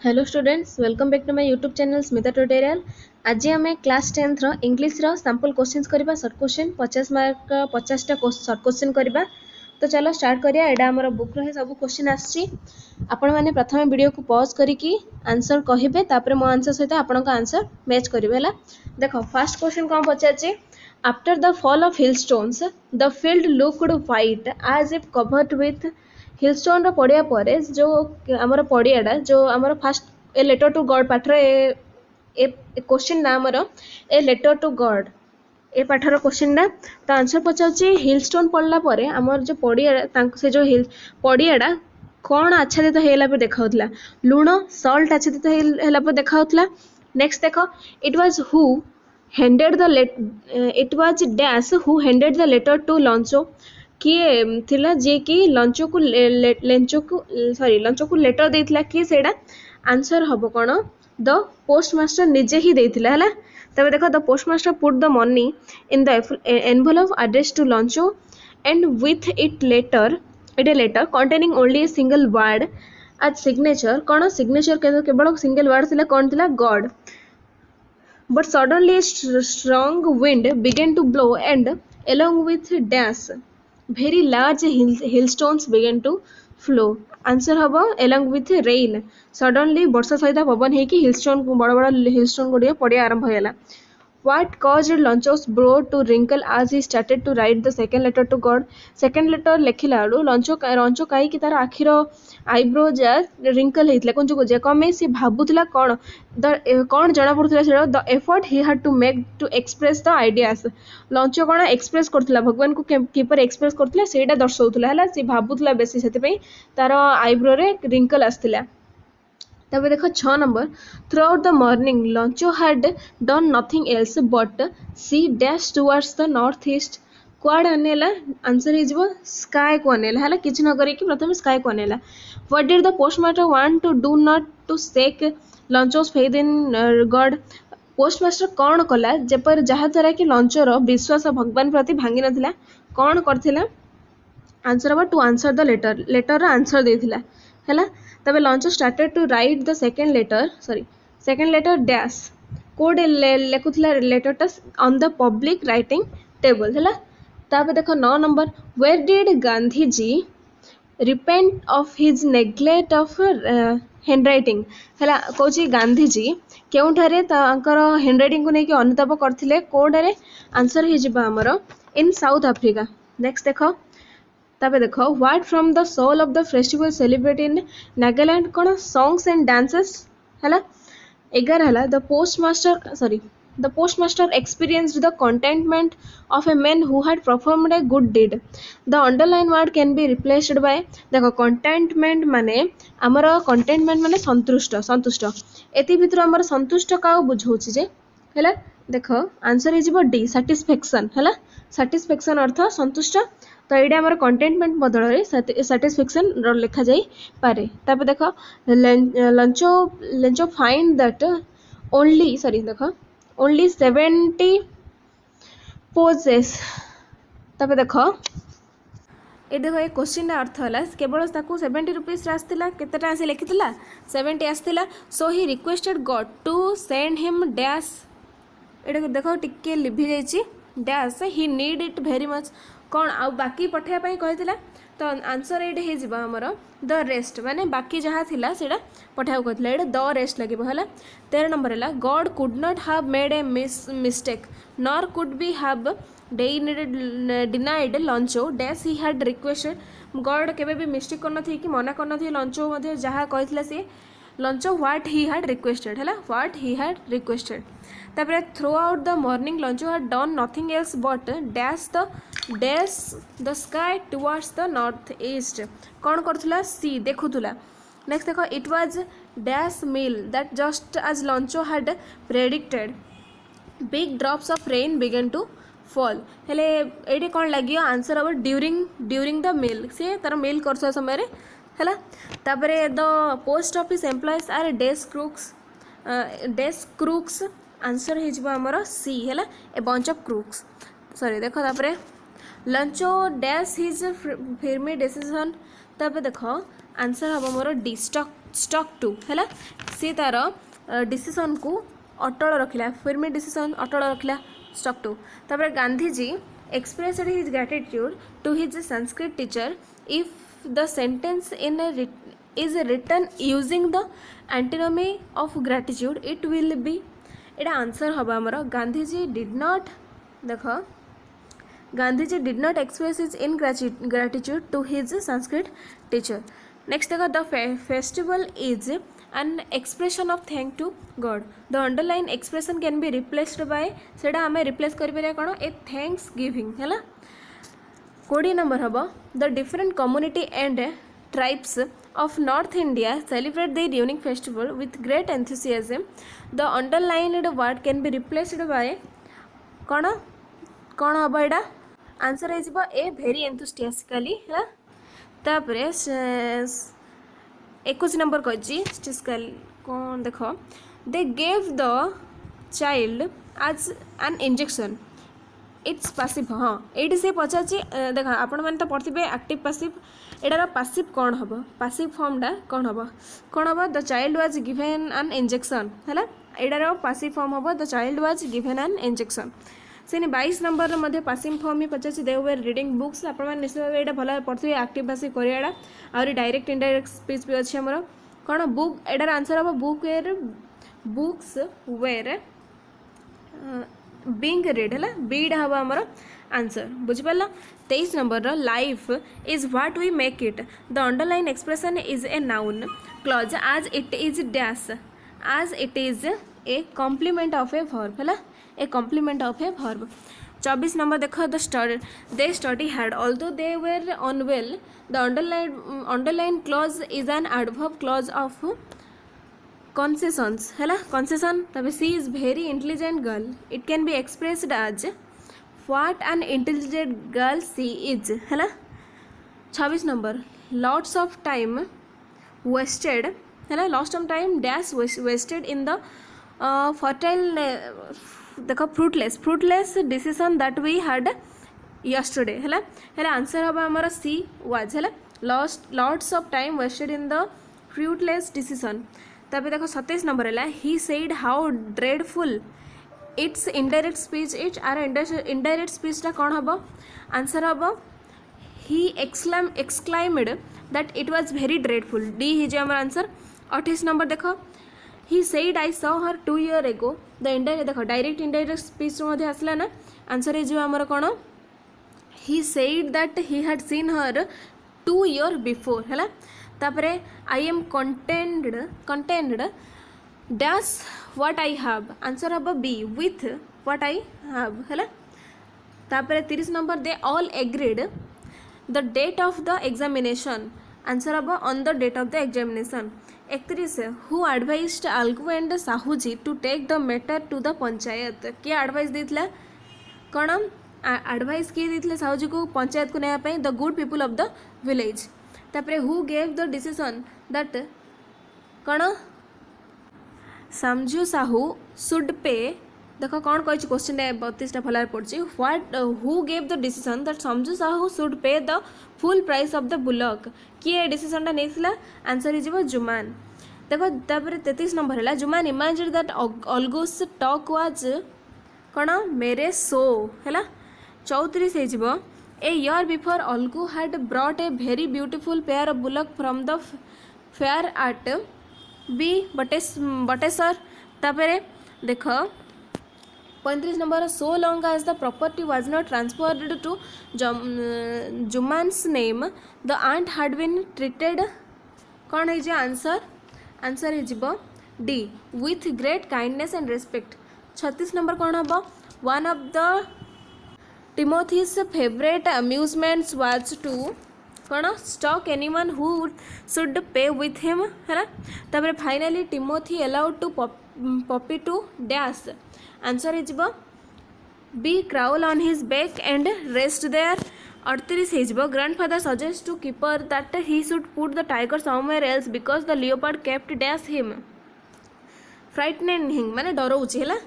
Hello students, welcome back to my YouTube channel Smita tutorial. आज आम class 10th English sample questions करबा। Short question 50 mark 50टा short question करबा। तो चलो स्टार्ट करिया। एडा हमर बुक रे सब क्वेश्चन आछि। आपण माने प्रथम वीडियो को पॉज करिकी आंसर कहिबे, तापर मो आंसर सहित आपन का आंसर मैच करिवे हला। देखो फर्स्ट क्वेश्चन कोन पचाछि। After the fall of hailstones the field looked white as if covered with hailstone पड़िया पर जो आमर पड़ियाटा जो आमर first a letter to God पाठर ए क्वेश्चन ना आमर ए लेटर टू गॉड ए पाठर क्वेश्चन ना। तो आंसर पचार हिलस्टोन पड़ला पर आमर जो पड़िया से जो हिल पड़ियाटा कौन आच्छादित होगा पर देखा लुण सल्ट आच्छादित होगा देखा। नेक्स्ट देख it was who handed the it was dash who handed the letter to Lencho किए थिला जे कि लंचो को लंचो को लेटर देथिला कि सेडा आंसर हबो कोन द पोस्ट मास्टर निजे ही देथिला हला। तबे देखो the postmaster put the money in the envelope address to Lencho and with it letter containing only a single word as signature. कोन सिग्नेचर केवल सिंगल वर्ड थिला कोन थिला God. But suddenly a strong wind began to blow and along with dash very large hailstones began to flow. Answer haba along with rain. Suddenly वर्षा सहित पवन हेकी hailstone बड़ बड़ hailstone गुड़िया पड़िया आरंभ होला। What caused Lancho's brow to wrinkle as he started to write the second letter to God? Second letter लेखिला लंचो कहीं तार आखिर आईब्रो जा रिंकल होता कौन जो कमें सी भावुला कौन कौन जना पड़ा the effort he had to make to express the ideas. Lencho कौन एक्सप्रेस करथिला भगवान को किपर एक्सप्रेस करथिला सेटा दर्शाउथिला हला। सी भावुला बेसी सेति तार आईब्रो रे रिंकल आसथिला। तब देखो 6 number throughout the morning Lencho had done nothing else but see dash towards the north east. क्वाड अनेला आंसर हो स्काई को अनेला है किसी न करिक प्रथम स्काई को अनेला। What did the postmaster want to do not to shake Lencho's faith in God. Postmaster कौन कला जेपर जहाँ द्वारा कि लंचर विश्वास भगवान प्रति भांगी नथिला कौन करथिला। आंसर हम to answer the letter answer देथिला हैला। तबे Lencho started to write the second letter dash कोड लेखुला लेटरटा on the public writing table हैला। तापर देखो 9 number where did Gandhi ji repent of his neglect of handwriting हैला। कौची गांधी जी केउठारे तांकर हैंडराइटिंग को लेके अनुताप करथिले कोडरे आंसर हे जिबा हमरो इन साउथ अफ्रीका। नेक्स्ट देखो तबे देखो what from the soul of the festival celebrate in Nagaland कौन सॉन्ग्स एंड डांसेस हैला। 11 हैला the postmaster experienced the contentment of a man who had performed a good deed. The underlined word can be replaced by देखो contentment माने हमर contentment माने संतुष्ट एति भितर हमर संतुष्ट का बुझौछि जे हैला। देखो आंसर हे डी satisfaction हैला। satisfaction अर्थ संतुष्ट। तो ये आमर कंटेनमेंट बदल satisfaction लिखा जाई पारे। तब देखो लंचो फाइंड दैट देखो only 70 poses। तब देखो ये देखो ये क्वेश्चन अर्थ है केवल 70 रुपीस आसला केतेटा से लिखिथिला 70 आसला। So he requested God to send him dash ये देखो टिके लिभि जाइछि dash he need it very much कौन आ बाकी पठाइबा कहिथिला। तो आंसर ये हे हमर द रेस्ट माने बाकी जहाँ थिला सेटा पठाइबा कहथिला ये द रेस्ट लगिबो हला। 13 नंबर है God could not have made a mistake nor could be have denied लंचो dash he had requested. God केबे भी मिस्टेक करन थी कि मना करन थी लंचो मध्ये जहाँ कहिथिला से Lencho what he had requested हैला व्हाट ही हैड रिक्वेस्टेड। तापर throughout the morning Lencho had done nothing else but dash the sky towards the north east कौन करथुला सी देखुथुला। नेक्स्ट देखो it was dash meal that just as Lencho had predicted big drops of rain began to fall हेले ये कौन लगे answer हम ड्यूरिंग द मील सी तार मील कर समय है। तापर the post office employees are desk crooks answer हो सी है a bunch of crooks sorry. देखो तापर Lencho dash his firm decision तब देख आंसर हम more the stuck stuck to है सी तार डिसीजन को अटल रखिला फिर्मी डिसीजन अटल रखिला स्टक टू तापर Gandhiji expressed his gratitude to his Sanskrit teacher. If the sentence is written using the antinomy of gratitude, it will be Etah answer हवा हमर गांधीजी डिड नॉट देख Gandhiji did not express his ingratitude to his Sanskrit teacher. Next देखो the festival is an expression of thank to God. The underline expression can be replaced by सेटा आमे replace करि परिया कोन ए thanks giving हैला 20 number हबो the different community and tribes of North India celebrate their unique festival with great enthusiasm. The underlined word can be replaced by कोन कोन हबो एटा answer हे जिवो ए very enthusiastically हैला तापरे 21 नंबर कल कौन देख दे गेव द चाइल्ड आज an injection it's passive हाँ ये से पचार देख आपण मैंने तो पढ़े एक्टिव पासिव एटार पासिव कौन हम पासिव फॉर्मटा कौन हम the child was given an injection है एटार पासिव फॉर्म हम the child was given an injection से 22 नंबर पासिव फॉर्म ही पचार दे वे रिडिंग बुक्स आप निश्चित भाव ये भल पढ़े एक्टिव पासिव करियाड़ा आउरी डायरेक्ट इनडायरेक्ट स्पीच भी अच्छी आमर कौन बुक एटार आंसर हम बुक्स वेर बीइंग रीड है बीड हम आमर आंसर बुझिपार 23 number life is what we make it the underline expression is a noun clause as it is dash as it is a complement of a verb है a complement of a verb 24 number देख they study hard although they were unwell the underline clause is an adverb clause of concessions है concession तब she is very intelligent girl it can be expressed as what an intelligent girl she is है 26 number lots of time wasted है lost of time dash wasted in the fertile देखो fruitless decision that we had yesterday है answer हम आमर she was है lots of time wasted in the fruitless decision तब देखो 27 number है he said how dreadful it's indirect speech it's or indirect स्पीचटा कौन हम आंसर हम he exclaimed that it was very dreadful D he आमर answer 28 number देखो he said I saw her 2 years ago the indirect देखो direct indirect speech आसला ना answer है आमर कौन he said that he had seen her 2 years before है तापरे I am contented dash what I have answer हम be with what I have है तापरे 30 number they all agreed the date of the examination answer हम on the date of the examination 31 who advised Algu and Sahuji to take the matter to the panchayat किए advice देथिला कौन advice किए देथिले साहूजी को पंचायत को नापी the good people of the village तापरे who gave the decision that कौन Samjhu Sahu should पे देख कौन कही क्वेश्चन 32टा भल पड़ी what who gave the decision that Samjhu Sahu should pay the full price of the bullock किए डिसीजनटा नहीं आंसर हो जुमान देखो तापर 33 नंबर है Jumman imagine that Algu's talk was कौन मेरे शो है 34 हो a year before Algu had brought a very beautiful pair of bullock from the fair at बी बटेसर तापर देख 35 number so long as the property was not transferred to Jumman's name the aunt had been treated कौन है answer answer है D with great kindness and respect 36 number कौन हम one of the Timothy's favourite amusements was to कौन stock anyone who should pay with him है तापर finally Timothy allowed to Poppy to dash answer है be crawl on his back and rest there 38 हो grandfather suggest to keeper that he should put the tiger somewhere else because the leopard kept dash him frightening him माने डराउछि है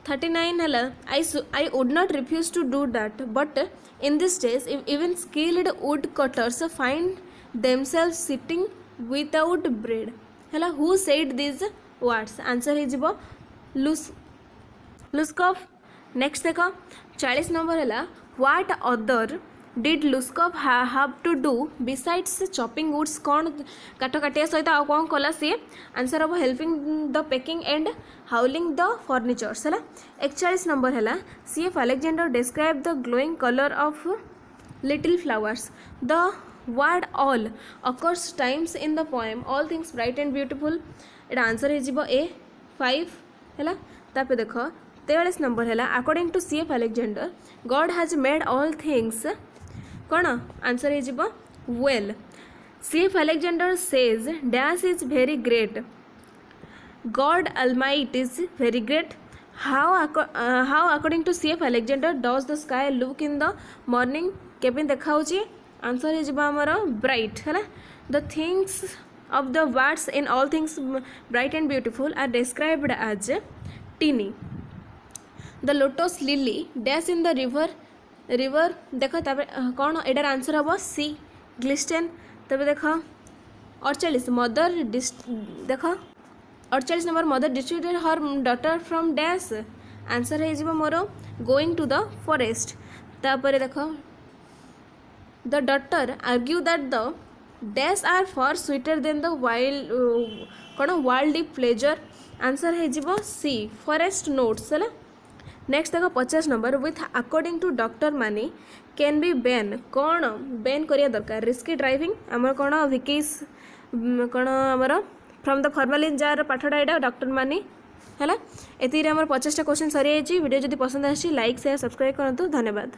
39 है I would not refuse to do that but in this days even skilled wood cutters find themselves sitting without bread है who said this words answer हो लुस्कफ। Next देख 40 number है what other did लुस्कफ have to do besides chopping woods कौन काठ काटिया सहित आउ कौन कला सी आंसर हम helping the packing and hauling the furnitures है। 41 नंबर है CF Alexander describe the glowing colour of little flowers the word all occurs times in the poem all things bright and beautiful एटा answer हो ए 5 है। तापर देख 43 number है according to CF Alexander God has made all things कौन answer हो well. CF Alexander says dash is very great God almighty is very great how according to CF Alexander does the sky look in the morning केबिन देखा answer हो bright है। The things of the words in all things bright and beautiful are described as teeny. The lotus lily dash in the river देख कौन एटार answer हम सी ग्लिस्टेन। तब देख 48 मदर देख 48 number mother distributed her daughter from dash answer हो more going to the forest. तापर देख the daughter argue that the dash are far sweeter than the wild कौन वर्ल्ड प्लेजर आंसर हो सी फॉरेस्ट नोट्स है। Next देख 50 number with according to doctor मानी can be ban कौन ban करिया दरकार रिस्की ड्राइविंग आमर कौन विकेस कौन आमर फ्रॉम द फॉर्मालिन जार पाठटा यहाँ डॉक्टर मानी है। एति आमर 50टा क्वेश्चन सरी वीडियो जदि पसंद आसी लाइक शेयर सब्सक्राइब करूँ। धन्यवाद।